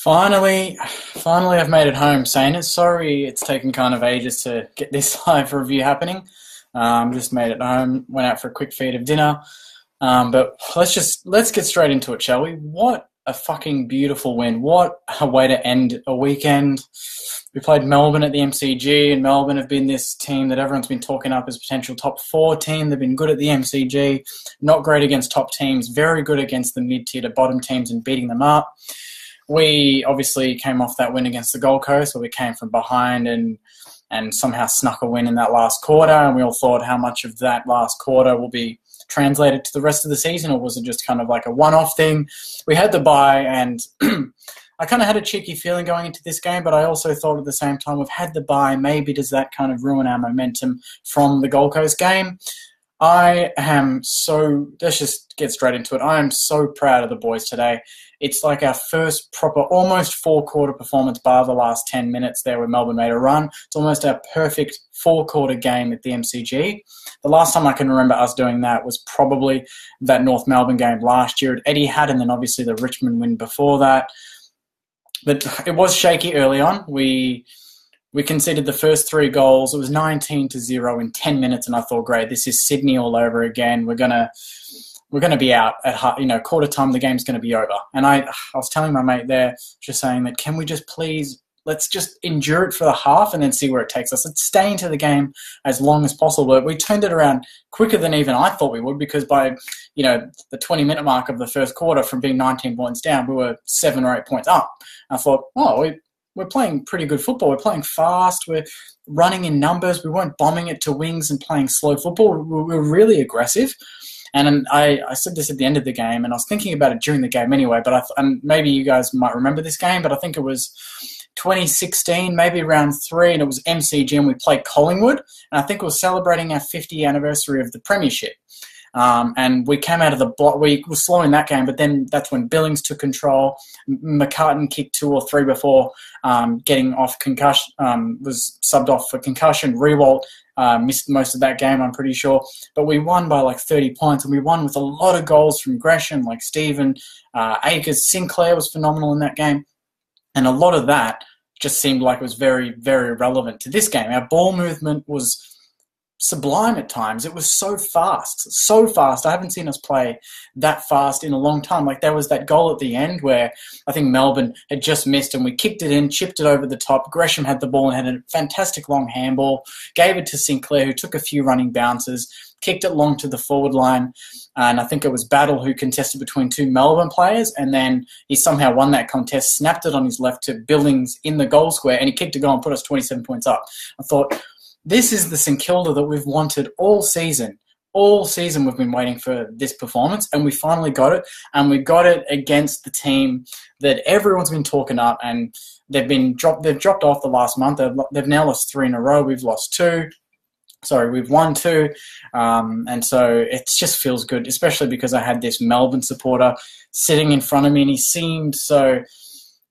Finally, I've made it home, Saint. Sorry, it's taken kind of ages to get this live review happening. Just made it home. Went out for a quick feed of dinner. But let's get straight into it, shall we? What a fucking beautiful win! What a way to end a weekend. We played Melbourne at the MCG, and Melbourne have been this team that everyone's been talking up as potential top 4 team. They've been good at the MCG, not great against top teams, very good against the mid-tier to bottom teams and beating them up. We obviously came off that win against the Gold Coast, where we came from behind and somehow snuck a win in that last quarter, and we all thought how much of that last quarter will be translated to the rest of the season, or was it just kind of like a one-off thing? We had the bye, and I kind of had a cheeky feeling going into this game, but I also thought at the same time, we've had the bye, maybe does that kind of ruin our momentum from the Gold Coast game? Let's just get straight into it. I am so proud of the boys today. It's like our first proper, almost 4-quarter performance bar the last 10 minutes there where Melbourne made a run. It's almost our perfect 4-quarter game at the MCG. The last time I can remember us doing that was probably that North Melbourne game last year at Etihad, and then obviously the Richmond win before that. But it was shaky early on. We conceded the first 3 goals. It was 19-0 in 10 minutes, and I thought, great, this is Sydney all over again. We're gonna be out at quarter time. The game's gonna be over. And I was telling my mate there, just saying that, can we just please let's just endure it for the half and then see where it takes us. Let's stay into the game as long as possible. But we turned it around quicker than even I thought we would, because by the 20-minute mark of the first quarter, from being 19 points down, we were 7 or 8 points up. I thought, we're playing pretty good football. We're playing fast. We're running in numbers. We weren't bombing it to wings and playing slow football. We were really aggressive. And I said this at the end of the game, and I was thinking about it during the game anyway, but and maybe you guys might remember this game, but I think it was 2016, maybe round 3, and it was MCG, and we played Collingwood, and I think we were celebrating our 50th anniversary of the premiership. And we came out of the block. We were slow in that game, but then that's when Billings took control. McCartan kicked 2 or 3 before getting off concussion, was subbed off for concussion. Rewalt missed most of that game, I'm pretty sure. But we won by like 30 points, and we won with a lot of goals from Gresham, like Stephen, Akers. Sinclair was phenomenal in that game. And a lot of that just seemed like it was very, very relevant to this game. Our ball movement was sublime at times. It was so fast, so fast. I haven't seen us play that fast in a long time. Like, there was that goal at the end where I think Melbourne had just missed, and we kicked it in, chipped it over the top. Gresham had the ball and had a fantastic long handball, gave it to Sinclair, who took a few running bounces, kicked it long to the forward line, and I think it was Battle who contested between 2 Melbourne players, and then he somehow won that contest, snapped it on his left to Billings in the goal square, and he kicked a goal and put us 27 points up. I thought, this is the St Kilda that we've wanted all season. All season we've been waiting for this performance, and we finally got it, and we got it against the team that everyone's been talking up, and they've dropped off the last month. They've now lost 3 in a row. We've lost 2. We've won 2, and so it just feels good, especially because I had this Melbourne supporter sitting in front of me, and he seemed so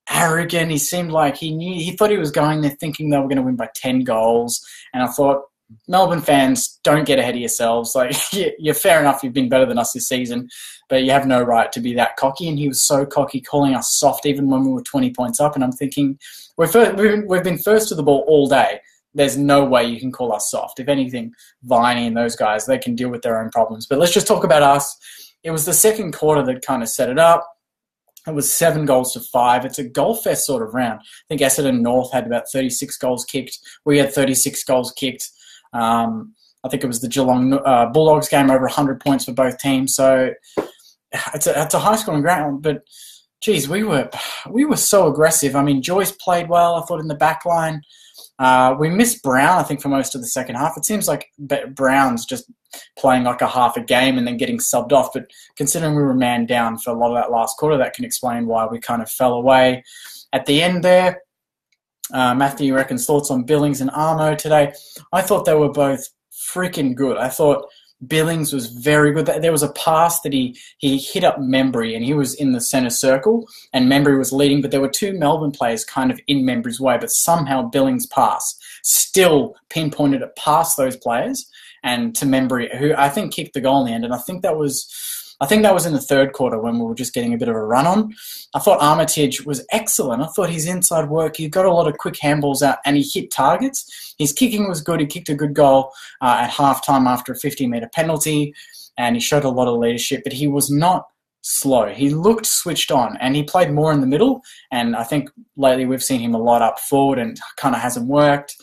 arrogant. He seemed like he thought he was going there thinking they were going to win by 10 goals, and I thought, Melbourne fans, don't get ahead of yourselves. Like, you're fair enough, you've been better than us this season, but you have no right to be that cocky. And he was so cocky, calling us soft even when we were 20 points up, and I'm thinking, we've been first to the ball all day. There's no way you can call us soft. If anything, Viney and those guys, they can deal with their own problems. But let's just talk about us. It was the second quarter that kind of set it up. It was 7-5. It's a goal fest sort of round. I think Essendon North had about 36 goals kicked. We had 36 goals kicked. I think it was the Geelong Bulldogs game, over 100 points for both teams. So it's a high-scoring ground, but geez, we were so aggressive. I mean, Joyce played well, I thought, in the back line. We missed Brown, I think, for most of the second half. It seems like Brown's just playing like a half a game and then getting subbed off. But considering we were man down for a lot of that last quarter, that can explain why we kind of fell away at the end there. Matthew reckons thoughts on Billings and Armo today. I thought they were both freaking good. I thought Billings was very good. There was a pass that he hit up Membry, and he was in the centre circle, and Membry was leading, but there were 2 Melbourne players kind of in Membry's way, but somehow Billings' pass still pinpointed it past those players and to Membry, who I think kicked the goal in the end. And I think that was I think that was in the third quarter when we were just getting a bit of a run on. I thought Armitage was excellent. I thought his inside work, he got a lot of quick handballs out and he hit targets. His kicking was good. He kicked a good goal at halftime after a 50-metre penalty, and he showed a lot of leadership, but he was not slow. He looked switched on, and he played more in the middle, and I think lately we've seen him a lot up forward and kind of hasn't worked.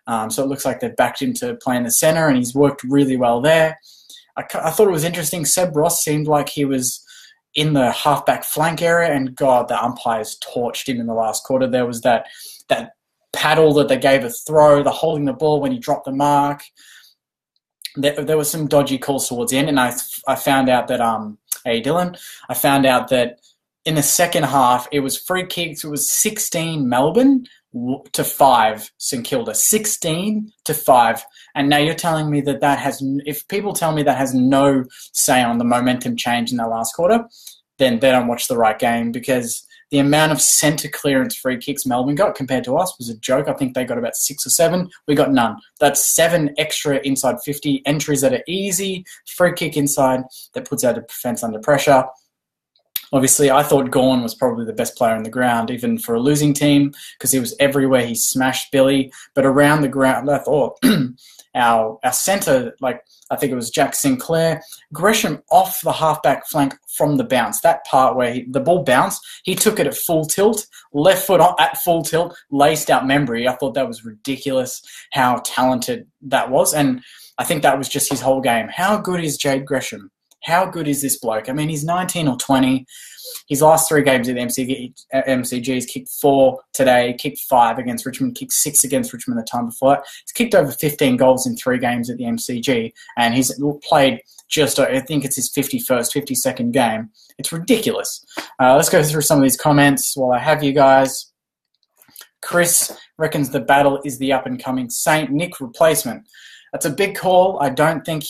So it looks like they've backed him to play in the centre, and he's worked really well there. I thought it was interesting. Seb Ross seemed like he was in the halfback flank area, and God, the umpires torched him in the last quarter. There was that paddle that they gave a throw, the holding the ball when he dropped the mark. There was some dodgy calls towards the end, and I found out that hey Dylan, I found out that in the second half it was free kicks. It was 16 Melbourne to 5 St Kilda, 16-5, and now you're telling me that has, if people tell me that has no say on the momentum change in that last quarter, then they don't watch the right game, because the amount of centre clearance free kicks Melbourne got compared to us was a joke. I think they got about 6 or 7. We got none. That's 7 extra inside 50 entries that are easy, free kick inside that puts our defence under pressure. Obviously, I thought Gawn was probably the best player on the ground, even for a losing team, because he was everywhere. He smashed Billy. But around the ground, I thought our centre, like I think it was Jack Sinclair, Gresham off the halfback flank from the bounce. That part where the ball bounced, he took it at full tilt, left foot at full tilt, laced out Membry. I thought that was ridiculous how talented that was. And I think that was just his whole game. How good is Jade Gresham? How good is this bloke? I mean, he's 19 or 20. His last 3 games at the MCG, he's kicked 4 today, kicked 5 against Richmond, kicked 6 against Richmond the time before that. He's kicked over 15 goals in 3 games at the MCG, and he's played I think it's his 52nd game. It's ridiculous. Let's go through some of these comments while I have you guys. Chris reckons the Battle is the up-and-coming Saint Nick replacement. That's a big call. I don't think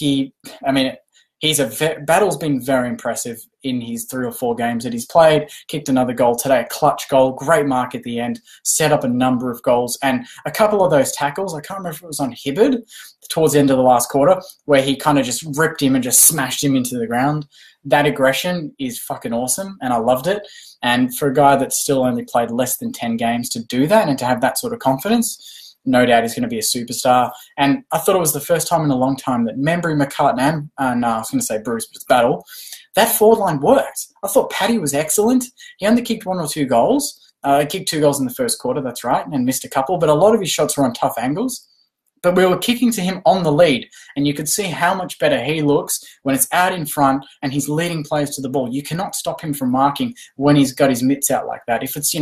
Battle's been very impressive in his 3 or 4 games that he's played. Kicked another goal today, a clutch goal, great mark at the end, set up a number of goals, and a couple of those tackles, I can't remember if it was on Hibbard towards the end of the last quarter, where he kind of just ripped him and just smashed him into the ground. That aggression is fucking awesome, and I loved it. And for a guy that's still only played less than 10 games to do that and to have that sort of confidence, no doubt he's going to be a superstar. And I thought it was the first time in a long time that Membry, McCartan, and I was going to say Bruce, but it's Battle, that forward line worked. I thought Paddy was excellent. He only kicked 1 or 2 goals. He kicked 2 goals in the first quarter, that's right, and missed a couple. But a lot of his shots were on tough angles. But we were kicking to him on the lead, and you could see how much better he looks when it's out in front and he's leading players to the ball. You cannot stop him from marking when he's got his mitts out like that. If it's,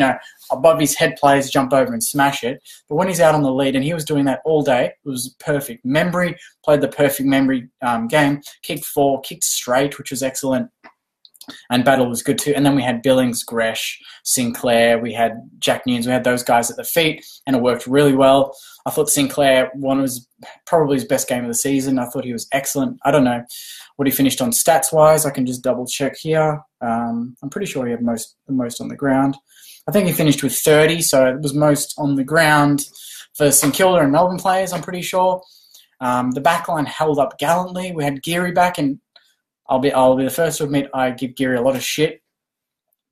above his head, players jump over and smash it. But when he's out on the lead, and he was doing that all day, it was perfect. Membry played the perfect Membry game, kicked 4, kicked straight, which was excellent. And Battle was good too. And then we had Billings, Gresh, Sinclair, we had Jack Nunes, we had those guys at the feet, and it worked really well. I thought Sinclair, one was probably his best game of the season. I thought he was excellent. I don't know what he finished on stats-wise. I can just double-check here. I'm pretty sure he had the most on the ground. I think he finished with 30, so it was most on the ground for St Kilda and Melbourne players, I'm pretty sure. The backline held up gallantly. We had Geary back, and I'll be the first to admit I give Geary a lot of shit,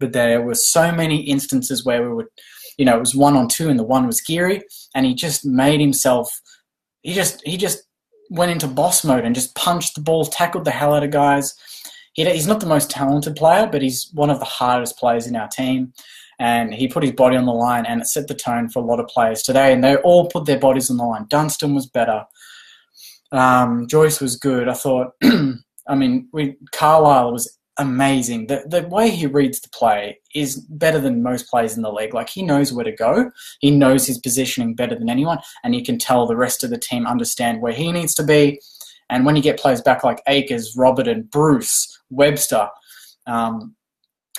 but there were so many instances where we would, it was 1 on 2 and the one was Geary, and he just made himself, he just went into boss mode and just punched the ball, tackled the hell out of guys. He's not the most talented player, but he's one of the hardest players in our team, and he put his body on the line, and it set the tone for a lot of players today, and they all put their bodies on the line. Dunstan was better. Joyce was good. I thought, Carlisle was amazing. The way he reads the play is better than most players in the league. Like, he knows where to go. He knows his positioning better than anyone, and you can tell the rest of the team understand where he needs to be. And when you get players back like Akers, Robert and Bruce, Webster,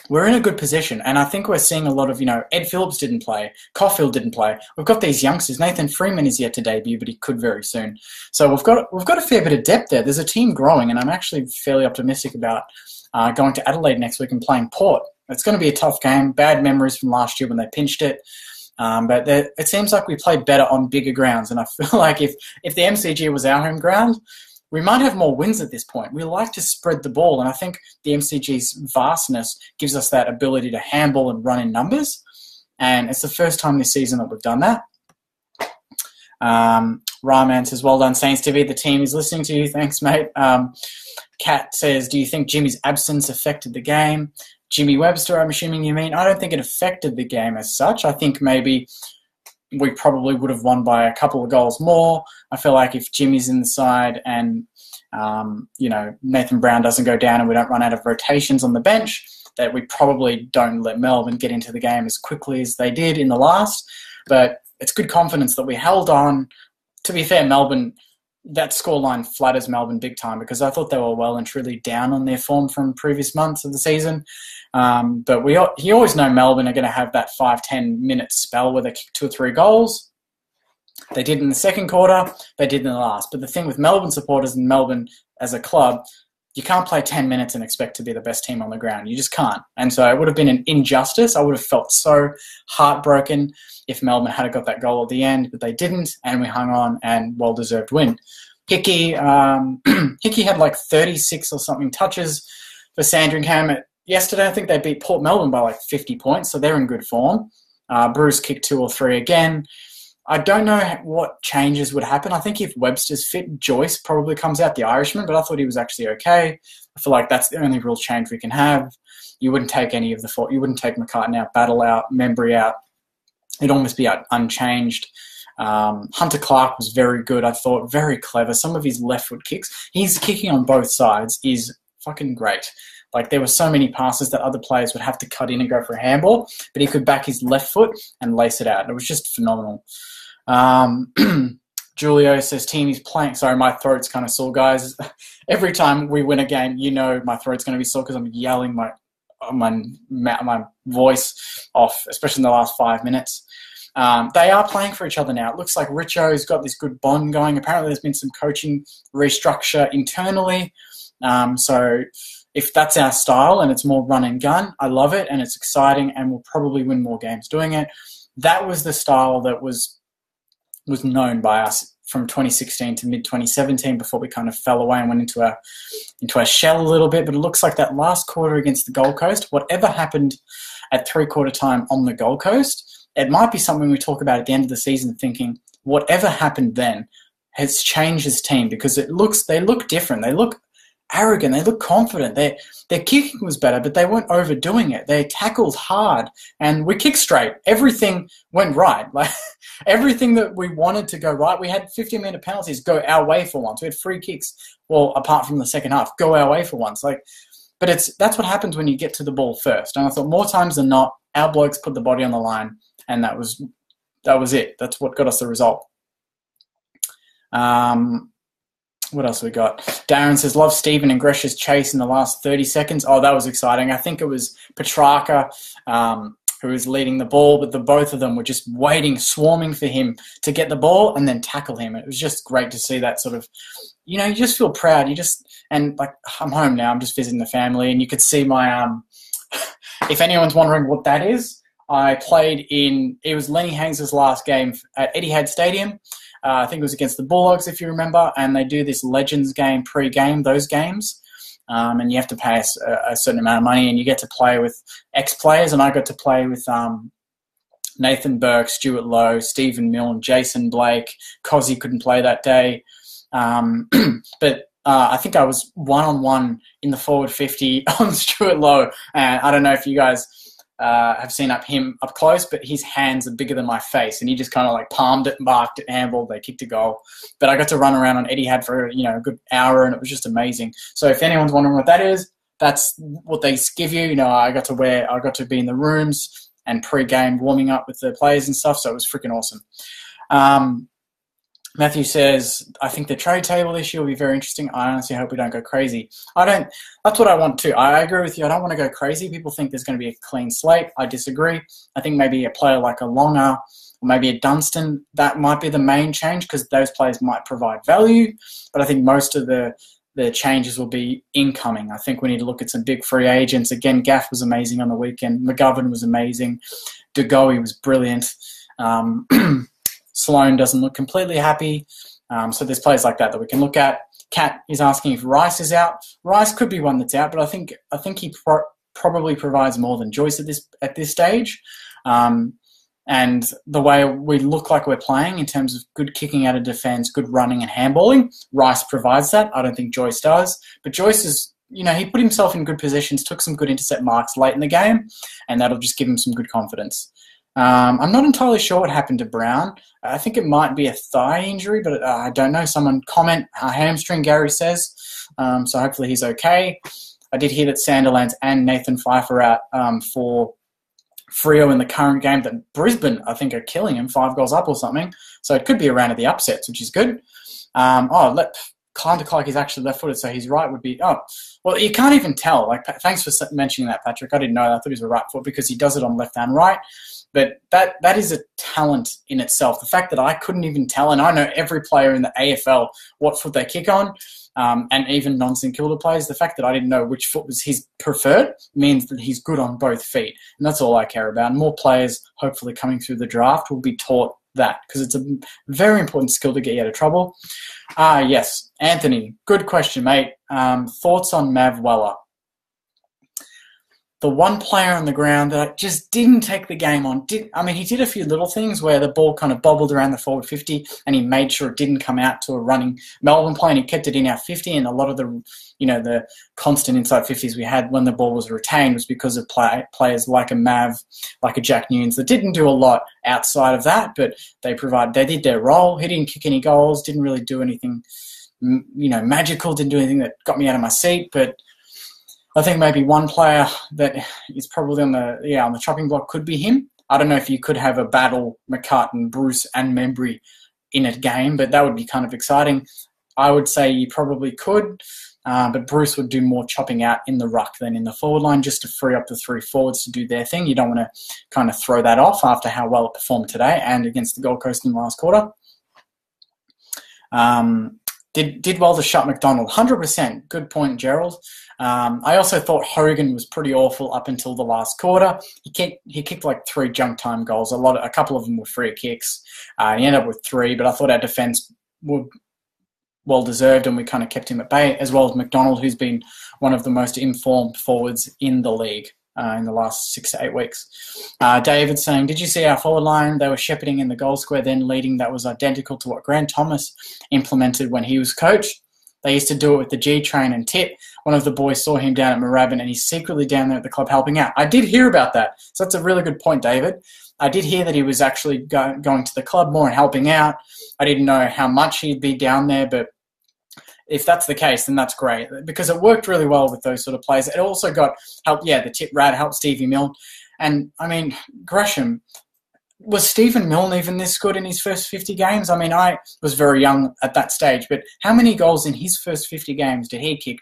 we're in a good position. And I think we're seeing a lot of, Ed Phillips didn't play. Caulfield didn't play. We've got these youngsters. Nathan Freeman is yet to debut, but he could very soon. So we've got a fair bit of depth there. There's a team growing, and I'm actually fairly optimistic about going to Adelaide next week and playing Port. It's going to be a tough game. Bad memories from last year when they pinched it. But it seems like we played better on bigger grounds. And I feel like if the MCG was our home ground, we might have more wins at this point. We like to spread the ball, and I think the MCG's vastness gives us that ability to handball and run in numbers, and it's the first time this season that we've done that. Rahman says, well done, Saints TV. The team is listening to you. Thanks, mate. Kat says, do you think Jimmy's absence affected the game? Jimmy Webster, I'm assuming you mean. I don't think it affected the game as such. I think maybe we probably would have won by a couple of goals more. I feel like if Jimmy's in the side and, Nathan Brown doesn't go down and we don't run out of rotations on the bench, that we probably don't let Melbourne get into the game as quickly as they did in the last. But it's good confidence that we held on. To be fair, Melbourne, that scoreline flatters Melbourne big time because I thought they were well and truly down on their form from previous months of the season. But you always know Melbourne are going to have that 5-10 minute spell where they kick 2 or 3 goals. They did in the second quarter, they did in the last. But the thing with Melbourne supporters and Melbourne as a club, you can't play 10 minutes and expect to be the best team on the ground. You just can't. And so it would have been an injustice. I would have felt so heartbroken if Melbourne had got that goal at the end, but they didn't, and we hung on and well-deserved win. Hickey had like 36 or something touches for Sandringham. Yesterday, I think they beat Port Melbourne by like 50 points, so they're in good form. Bruce kicked 2 or 3 again. I don't know what changes would happen. I think if Webster's fit, Joyce probably comes out, the Irishman, but I thought he was actually okay. I feel like that's the only real change we can have. You wouldn't take any of the four. You wouldn't take McCartan out, Battle out, Membry out. It'd almost be unchanged. Hunter Clark was very good, I thought, very clever. Some of his left foot kicks, he's kicking on both sides, is fucking great. Like, there were so many passes that other players would have to cut in and go for a handball, but he could back his left foot and lace it out. It was just phenomenal. Julio says, team is playing. Sorry, my throat's kind of sore, guys. Every time we win a game, my throat's going to be sore because I'm yelling my voice off, especially in the last 5 minutes. They are playing for each other now. It looks like Richo's got this good bond going. Apparently there's been some coaching restructure internally. So if that's our style and it's more run and gun, I love it and it's exciting and we'll probably win more games doing it. That was the style that was known by us from 2016 to mid-2017 before we kind of fell away and went into our shell a little bit. But it looks like that last quarter against the Gold Coast, whatever happened at 3/4 time on the Gold Coast, it might be something we talk about at the end of the season thinking whatever happened then has changed this team because they look different. They look arrogant. They look confident. Their kicking was better, but they weren't overdoing it. They tackled hard and we kicked straight. Everything went right. Like everything that we wanted to go right. We had 15-minute penalties go our way for once. We had free kicks. Well, apart from the second half, go our way for once. But that's what happens when you get to the ball first. And I thought more times than not, our blokes put the body on the line, and that was it. That's what got us the result. What else we got? Darren says, love Stephen and Gresh's chase in the last 30 seconds. Oh, that was exciting. I think it was Petrarca who was leading the ball, but the both of them were just waiting, swarming for him to get the ball and then tackle him. It was just great to see that sort of, you just feel proud. I'm home now. I'm just visiting the family, and you could see my, if anyone's wondering what that is, I played it was Lenny Haynes' last game at Etihad Stadium. I think it was against the Bulldogs, if you remember, and they do this Legends game pre-game, those games, and you have to pay a certain amount of money, and you get to play with ex-players, and I got to play with Nathan Burke, Stuart Lowe, Stephen Milne, Jason Blake. Cozzy couldn't play that day, but I think I was one-on-one in the forward 50 on Stuart Lowe, and I don't know if you guys have seen him up close, but his hands are bigger than my face, and he just kind of like palmed it, marked it, handballed, they kicked a goal. But I got to run around on Etihad for a good hour, and it was just amazing. So if anyone's wondering what that is, that's what they give you. I got to be in the rooms and pre-game warming up with the players and stuff, so it was freaking awesome. Matthew says, I think the trade table issue will be very interesting. I honestly hope we don't go crazy. That's what I want too. I agree with you. I don't want to go crazy. People think there's going to be a clean slate. I disagree. I think maybe a player like a Longer or maybe a Dunstan, that might be the main change because those players might provide value. But I think most of the changes will be incoming. I think we need to look at some big free agents. Again, Gaff was amazing on the weekend. McGovern was amazing. De Goey was brilliant. Sloan doesn't look completely happy. So there's players like that we can look at. Kat is asking if Rice is out. Rice could be one that's out, but I think he probably provides more than Joyce at this stage. And the way we look like we're playing in terms of good kicking out of defence, good running and handballing, Rice provides that. I don't think Joyce does. But Joyce is, he put himself in good positions, took some good intercept marks late in the game, and that'll just give him some good confidence. I'm not entirely sure what happened to Brown. I think it might be a thigh injury, but I don't know. Someone comment, hamstring, Gary says. So hopefully he's okay. I did hear that Sanderlands and Nathan Fife are out for Freo in the current game, that Brisbane, I think, are killing him, 5 goals up or something. So it could be a round of the upsets, which is good. Kind of like he's actually left-footed, so his right would be... Oh, well, you can't even tell. Thanks for mentioning that, Patrick. I didn't know that. I thought he was a right foot because he does it on left and right. But that is a talent in itself. The fact that I couldn't even tell, and I know every player in the AFL what foot they kick on, and even non-St Kilda players, the fact that I didn't know which foot was his preferred means that he's good on both feet. And that's all I care about. And more players, hopefully coming through the draft, will be taught that, because it's a very important skill to get you out of trouble. Yes, Anthony, good question, mate. Thoughts on Mav Weller? The one player on the ground that just didn't take the game on. He did a few little things where the ball kind of bobbled around the forward 50 and he made sure it didn't come out to a running Melbourne play, and he kept it in our 50, and a lot of the constant inside 50s we had when the ball was retained was because of players like a Mav, like a Jack Nunes, that didn't do a lot outside of that, but they did their role. He didn't kick any goals, didn't really do anything, magical, didn't do anything that got me out of my seat, but I think maybe one player that is probably on the chopping block could be him. I don't know if you could have a battle, McCartan, Bruce and Membry in a game, but that would be kind of exciting. I would say you probably could, but Bruce would do more chopping out in the ruck than in the forward line, just to free up the 3 forwards to do their thing. You don't want to kind of throw that off after how well it performed today and against the Gold Coast in the last quarter. Did well to shut McDonald. 100%. Good point, Gerald. I also thought Hogan was pretty awful up until the last quarter. He kicked like 3 junk time goals. A couple of them were free kicks. He ended up with 3, but I thought our defence were well deserved, and we kind of kept him at bay, as well as McDonald, who's been one of the most informed forwards in the league in the last 6 to 8 weeks. David saying, did you see our forward line? They were shepherding in the goal square, then leading. That was identical to what Grant Thomas implemented when he was coach. They used to do it with the G-Train and Tip. One of the boys saw him down at Moorabbin, and he's secretly down there at the club helping out. I did hear about that. So that's a really good point, David. I did hear that he was actually going to the club more and helping out. I didn't know how much he'd be down there, but if that's the case, then that's great, because it worked really well with those sort of players. It also got help. Yeah, the Tip Rad helped Stevie Milne. And, Gresham, was Stephen Milne even this good in his first 50 games? I was very young at that stage, but how many goals in his first 50 games did he kick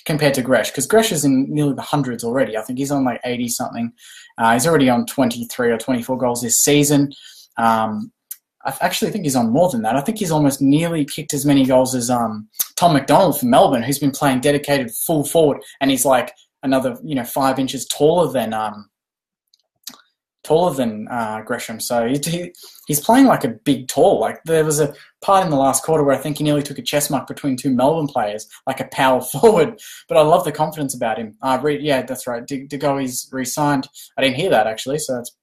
compared to Gresh? Because Gresh is in nearly the hundreds already. I think he's on like 80-something. He's already on 23 or 24 goals this season. I actually think he's on more than that. I think he's almost nearly kicked as many goals as Tom McDonald for Melbourne, who's been playing dedicated full forward, and he's like another 5 inches taller than Gresham. So he's playing like a big tall. Like, there was a part in the last quarter where I think he nearly took a chest mark between 2 Melbourne players, like a power forward. But I love the confidence about him. Yeah, that's right. DeGoey's re-signed. I didn't hear that, actually, so that's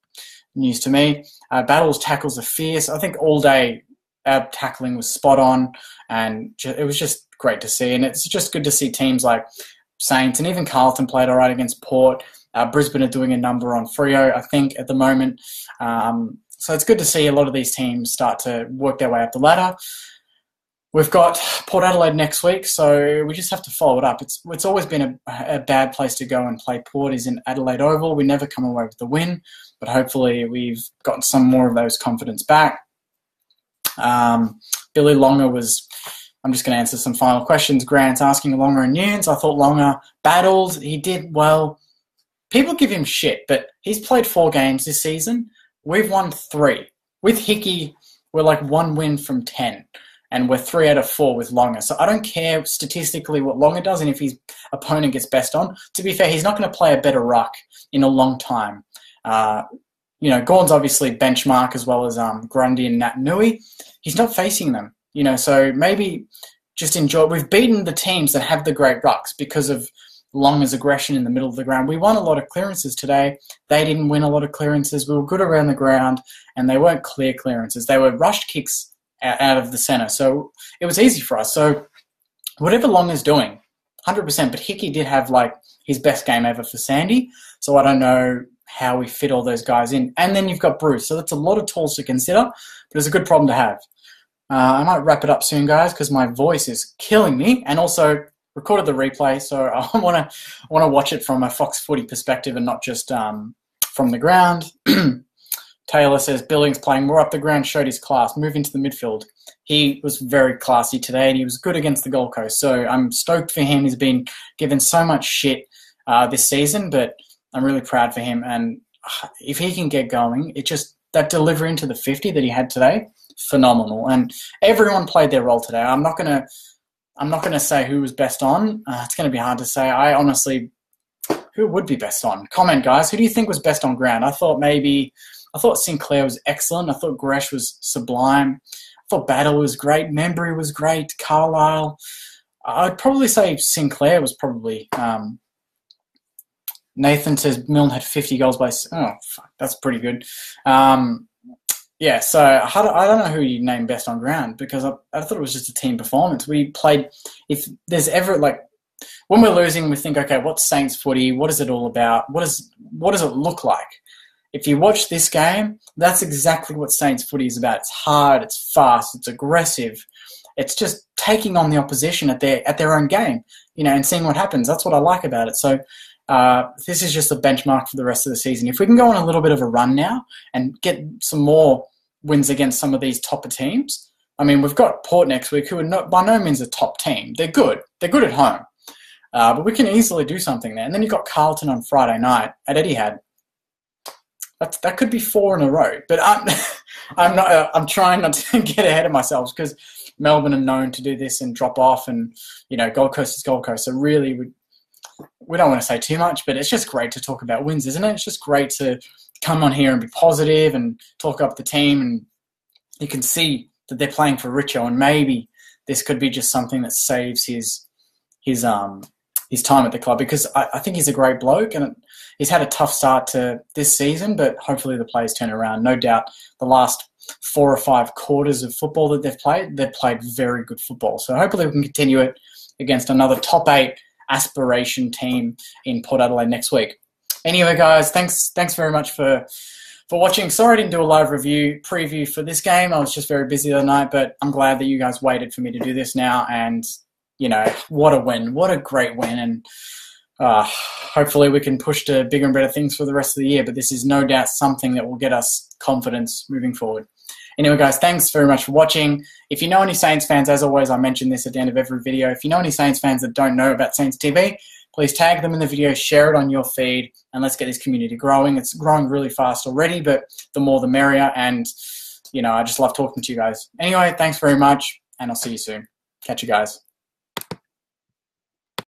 news to me. Battles tackles are fierce. I think all day our tackling was spot on, and it was just great to see. And it's just good to see teams like Saints and even Carlton played all right against Port. Brisbane are doing a number on Freo, I think, at the moment. So it's good to see a lot of these teams start to work their way up the ladder. We've got Port Adelaide next week, so we just have to follow it up. It's always been a bad place to go and play Port is in Adelaide Oval. We never come away with the win, but hopefully we've gotten some more of those confidence back. Billy Longer was... I'm just going to answer some final questions. Grant's asking Longer and Nunes. I thought Longer battled. He did well. People give him shit, but he's played 4 games this season. We've won 3. With Hickey, we're like 1 win from 10, and we're 3 out of 4 with Longer. So I don't care statistically what Longer does and if his opponent gets best on. To be fair, he's not going to play a better ruck in a long time. Gawn's obviously benchmark, as well as Grundy and Nat Nui. He's not facing them. So maybe just enjoy. We've beaten the teams that have the great rucks because of Longa's aggression in the middle of the ground. We won a lot of clearances today. They didn't win a lot of clearances. We were good around the ground, and they weren't clear clearances. They were rushed kicks out of the centre. So it was easy for us. So whatever Longa's doing, 100%. But Hickey did have like his best game ever for Sandy. So I don't know how we fit all those guys in. And then you've got Bruce. So that's a lot of tools to consider, but it's a good problem to have. I might wrap it up soon, guys, because my voice is killing me. And also recorded the replay, so I want to watch it from a Fox Footy perspective and not just from the ground. Taylor says Billings playing more up the ground, showed his class, move into the midfield. He was very classy today, and he was good against the Gold Coast. So I'm stoked for him. He's been given so much shit this season, but I'm really proud for him. And if he can get going, it just that delivery into the 50 that he had today, phenomenal. And everyone played their role today. I'm not gonna say who was best on. It's gonna be hard to say. I honestly, who would be best on? Comment, guys. Who do you think was best on ground? I thought Sinclair was excellent. I thought Gresh was sublime. I thought Battle was great. Membry was great. Carlisle. I'd probably say Sinclair was probably. Nathan says Milne had 50 goals by. Oh, fuck, that's pretty good. Yeah, so I don't know who you name best on ground because I thought it was just a team performance. We played. If there's ever like when we're losing, we think, okay, what's Saints footy? What is it all about? What does it look like? If you watch this game, that's exactly what Saints footy is about. It's hard, it's fast, it's aggressive. It's just taking on the opposition at their own game, and seeing what happens. That's what I like about it. So this is just a benchmark for the rest of the season. If we can go on a little bit of a run now and get some more wins against some of these topper teams. I mean, we've got Port next week, who are by no means a top team. They're good. They're good at home. But we can easily do something there. And then you've got Carlton on Friday night at Etihad. That could be 4 in a row. But I'm trying not to get ahead of myself because Melbourne are known to do this and drop off, and Gold Coast is Gold Coast. So really, we don't want to say too much, but it's just great to talk about wins, isn't it? It's just great to come on here and be positive and talk up the team, and you can see that they're playing for Richo, and maybe this could be just something that saves his time at the club, because I think he's a great bloke, and he's had a tough start to this season, but hopefully the players turn around. No doubt the last 4 or 5 quarters of football that they've played very good football. So hopefully we can continue it against another top 8 aspiration team in Port Adelaide next week. Anyway, guys, thanks very much for watching. Sorry I didn't do a live preview for this game. I was just very busy the other night, but I'm glad that you guys waited for me to do this now. And, what a win. What a great win. And hopefully we can push to bigger and better things for the rest of the year. But this is no doubt something that will get us confidence moving forward. Anyway, guys, thanks very much for watching. If you know any Saints fans, as always, I mention this at the end of every video. If you know any Saints fans that don't know about Saints TV, please tag them in the video, share it on your feed, and let's get this community growing. It's growing really fast already, but the more the merrier. And, I just love talking to you guys. Anyway, thanks very much, and I'll see you soon. Catch you guys.